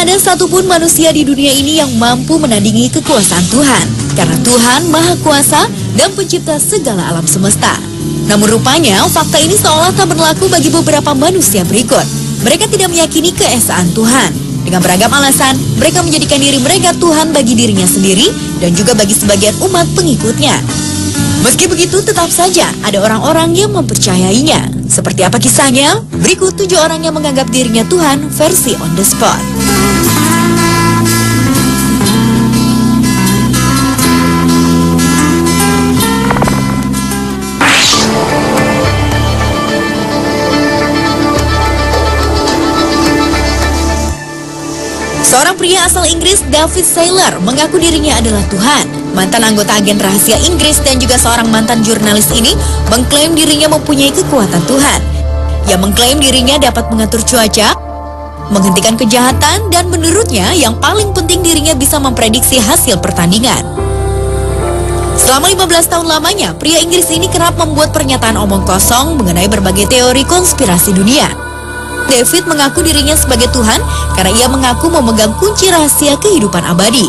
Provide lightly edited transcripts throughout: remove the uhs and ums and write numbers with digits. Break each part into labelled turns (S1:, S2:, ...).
S1: ada satupun manusia di dunia ini yang mampu menandingi kekuasaan Tuhan, karena Tuhan Maha Kuasa dan pencipta segala alam semesta. Namun rupanya, fakta ini seolah tak berlaku bagi beberapa manusia berikut. Mereka tidak meyakini keesaan Tuhan. Dengan beragam alasan, mereka menjadikan diri mereka Tuhan bagi dirinya sendiri dan juga bagi sebagian umat pengikutnya. Meski begitu, tetap saja ada orang-orang yang mempercayainya. Seperti apa kisahnya? Berikut 7 orang yang menganggap dirinya Tuhan versi on the spot. Seorang pria asal Inggris, David Saylor, mengaku dirinya adalah Tuhan. Mantan anggota agen rahasia Inggris dan juga seorang mantan jurnalis ini mengklaim dirinya mempunyai kekuatan Tuhan. Ia mengklaim dirinya dapat mengatur cuaca, menghentikan kejahatan, dan menurutnya yang paling penting dirinya bisa memprediksi hasil pertandingan. Selama 15 tahun lamanya, pria Inggris ini kerap membuat pernyataan omong kosong mengenai berbagai teori konspirasi dunia. David mengaku dirinya sebagai Tuhan karena ia mengaku memegang kunci rahasia kehidupan abadi.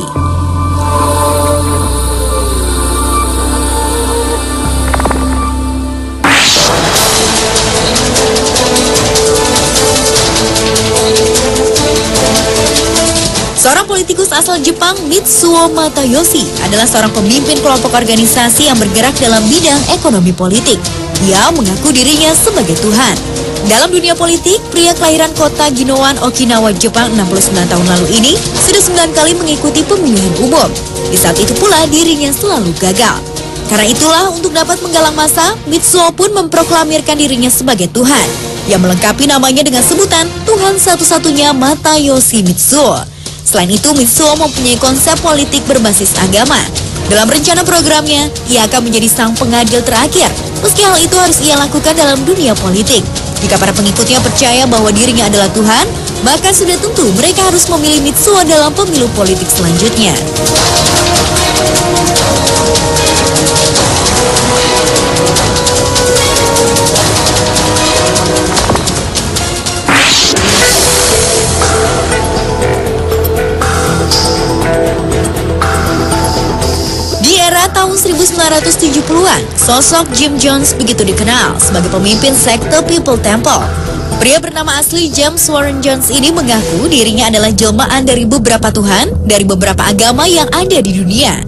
S1: Seorang politikus asal Jepang, Mitsuo Matayoshi, adalah seorang pemimpin kelompok organisasi yang bergerak dalam bidang ekonomi politik. Ia mengaku dirinya sebagai Tuhan. Dalam dunia politik, pria kelahiran kota Ginowan, Okinawa, Jepang 69 tahun lalu ini sudah 9 kali mengikuti pemilihan umum. Di saat itu pula dirinya selalu gagal. Karena itulah untuk dapat menggalang massa, Mitsuo pun memproklamirkan dirinya sebagai Tuhan. Ia melengkapi namanya dengan sebutan Tuhan satu-satunya Matayoshi Mitsuo. Selain itu, Mitsuo mempunyai konsep politik berbasis agama. Dalam rencana programnya, ia akan menjadi sang pengadil terakhir. Meski hal itu harus ia lakukan dalam dunia politik. Jika para pengikutnya percaya bahwa dirinya adalah Tuhan, maka sudah tentu mereka harus memilih Mitsuo dalam pemilu politik selanjutnya. Tahun 1970-an, sosok Jim Jones begitu dikenal sebagai pemimpin sekte People Temple. Pria bernama asli James Warren Jones ini mengaku dirinya adalah jelmaan dari beberapa Tuhan dari beberapa agama yang ada di dunia.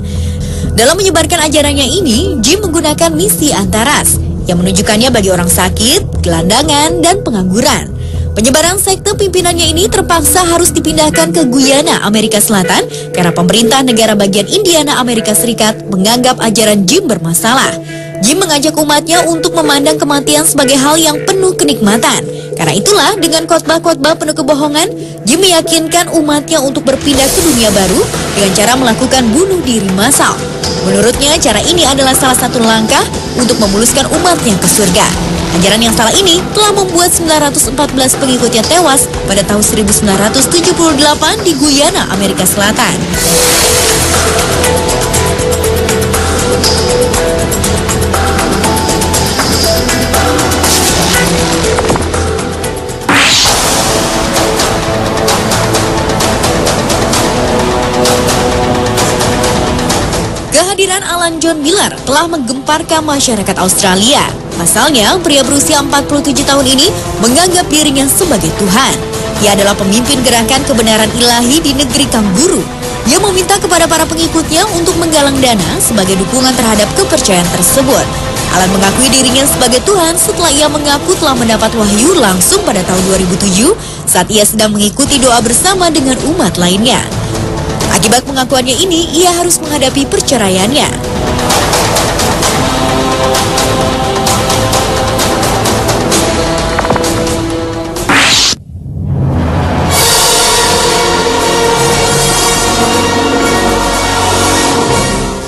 S1: Dalam menyebarkan ajarannya ini, Jim menggunakan misi antaras yang menunjukkannya bagi orang sakit, gelandangan, dan pengangguran. Penyebaran sekte pimpinannya ini terpaksa harus dipindahkan ke Guyana, Amerika Selatan karena pemerintah negara bagian Indiana, Amerika Serikat menganggap ajaran Jim bermasalah. Jim mengajak umatnya untuk memandang kematian sebagai hal yang penuh kenikmatan. Karena itulah dengan khotbah-khotbah penuh kebohongan, Jim meyakinkan umatnya untuk berpindah ke dunia baru dengan cara melakukan bunuh diri massal. Menurutnya cara ini adalah salah satu langkah untuk memuluskan umatnya ke surga. Ajaran yang salah ini telah membuat 914 pengikutnya tewas pada tahun 1978 di Guyana, Amerika Selatan. Kehadiran Alan John Miller telah menggemparkan masyarakat Australia. Pasalnya, pria berusia 47 tahun ini menganggap dirinya sebagai Tuhan. Ia adalah pemimpin gerakan kebenaran ilahi di negeri Kangguru. Ia meminta kepada para pengikutnya untuk menggalang dana sebagai dukungan terhadap kepercayaan tersebut. Alan mengakui dirinya sebagai Tuhan setelah ia mengaku telah mendapat wahyu langsung pada tahun 2007 saat ia sedang mengikuti doa bersama dengan umat lainnya. Akibat pengakuannya ini, ia harus menghadapi perceraiannya.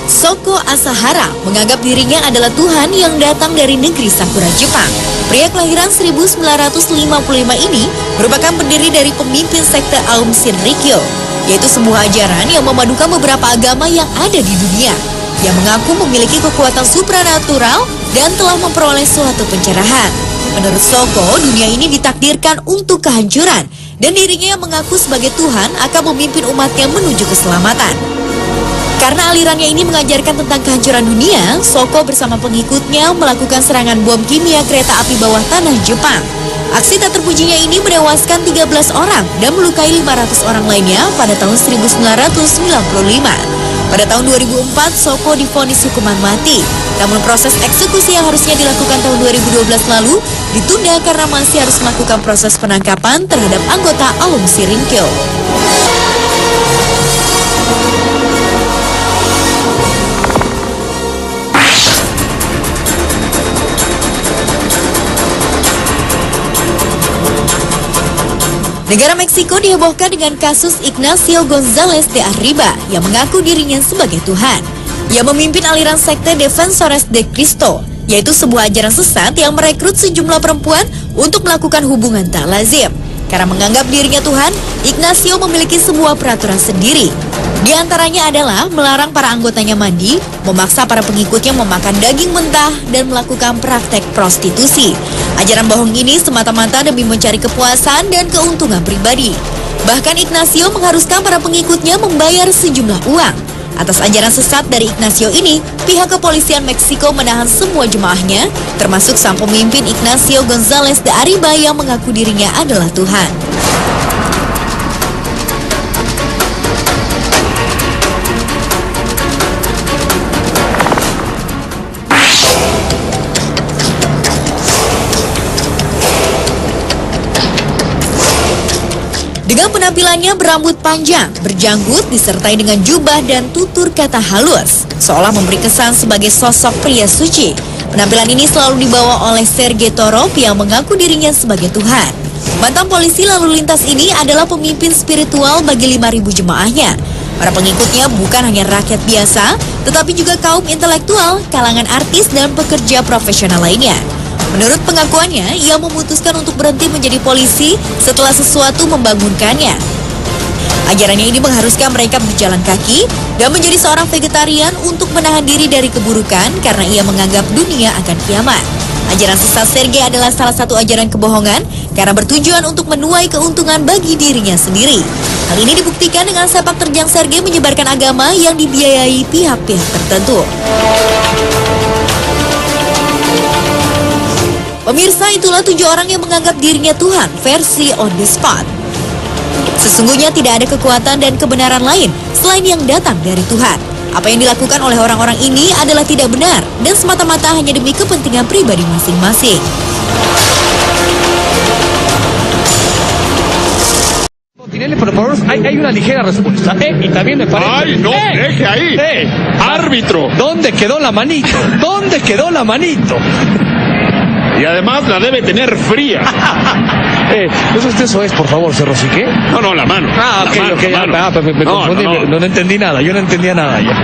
S1: Shoko Asahara menganggap dirinya adalah Tuhan yang datang dari negeri Sakura, Jepang. Pria kelahiran 1955 ini merupakan pendiri dari pemimpin sekte Aum Shinrikyo, yaitu sebuah ajaran yang memadukan beberapa agama yang ada di dunia. Ia mengaku memiliki kekuatan supranatural dan telah memperoleh suatu pencerahan. Menurut Shoko, dunia ini ditakdirkan untuk kehancuran. dan dirinya yang mengaku sebagai Tuhan akan memimpin umatnya menuju keselamatan. Karena alirannya ini mengajarkan tentang kehancuran dunia, Soko bersama pengikutnya melakukan serangan bom kimia kereta api bawah tanah Jepang. Aksi tak terpujinya ini menewaskan 13 orang dan melukai 500 orang lainnya pada tahun 1995. Pada tahun 2004, Soko divonis hukuman mati. Namun proses eksekusi yang harusnya dilakukan tahun 2012 lalu ditunda karena masih harus melakukan proses penangkapan terhadap anggota Aum Sirinkyo. Negara Meksiko dihebohkan dengan kasus Ignacio González de Arriba yang mengaku dirinya sebagai Tuhan. Ia memimpin aliran sekte Defensores de Cristo, yaitu sebuah ajaran sesat yang merekrut sejumlah perempuan untuk melakukan hubungan tak lazim. Karena menganggap dirinya Tuhan, Ignacio memiliki sebuah peraturan sendiri. Di antaranya adalah melarang para anggotanya mandi, memaksa para pengikutnya memakan daging mentah, dan melakukan praktek prostitusi. Ajaran bohong ini semata-mata demi mencari kepuasan dan keuntungan pribadi. Bahkan Ignacio mengharuskan para pengikutnya membayar sejumlah uang. Atas ajaran sesat dari Ignacio ini, pihak kepolisian Meksiko menahan semua jemaahnya, termasuk sang pemimpin Ignacio González de Arriba yang mengaku dirinya adalah Tuhan. Dengan penampilannya berambut panjang, berjanggut, disertai dengan jubah dan tutur kata halus, seolah memberi kesan sebagai sosok pria suci. Penampilan ini selalu dibawa oleh Sergei Torov yang mengaku dirinya sebagai Tuhan. Mantan polisi lalu lintas ini adalah pemimpin spiritual bagi 5.000 jemaahnya. Para pengikutnya bukan hanya rakyat biasa, tetapi juga kaum intelektual, kalangan artis, dan pekerja profesional lainnya. Menurut pengakuannya, ia memutuskan untuk berhenti menjadi polisi setelah sesuatu membangunkannya. Ajarannya ini mengharuskan mereka berjalan kaki dan menjadi seorang vegetarian untuk menahan diri dari keburukan karena ia menganggap dunia akan kiamat. Ajaran sesat Sergei adalah salah satu ajaran kebohongan karena bertujuan untuk menuai keuntungan bagi dirinya sendiri. Hal ini dibuktikan dengan sepak terjang Sergei menyebarkan agama yang dibiayai pihak-pihak tertentu. Pemirsa, itulah 7 orang yang menganggap dirinya Tuhan versi On The Spot. Sesungguhnya tidak ada kekuatan dan kebenaran lain selain yang datang dari Tuhan. Apa yang dilakukan oleh orang-orang ini adalah tidak benar dan semata-mata hanya demi kepentingan pribadi masing-masing.
S2: Tinelli, por favor, hay una ligera respuesta. Y también me parece...
S3: ¡Ay, no! ¡Deje ahí! ¡Árbitro!
S2: ¿Dónde quedó la manito? ¿Dónde quedó la manito?
S3: Y además la debe tener fría.
S2: Eso es, por favor, Cerro-Sí, ¿qué?
S3: No, la mano.
S2: Ah, ok,
S3: la mano,
S2: ok,
S3: la mano.
S2: me confundí,
S3: No.
S2: no entendí nada, yo no entendía nada ya.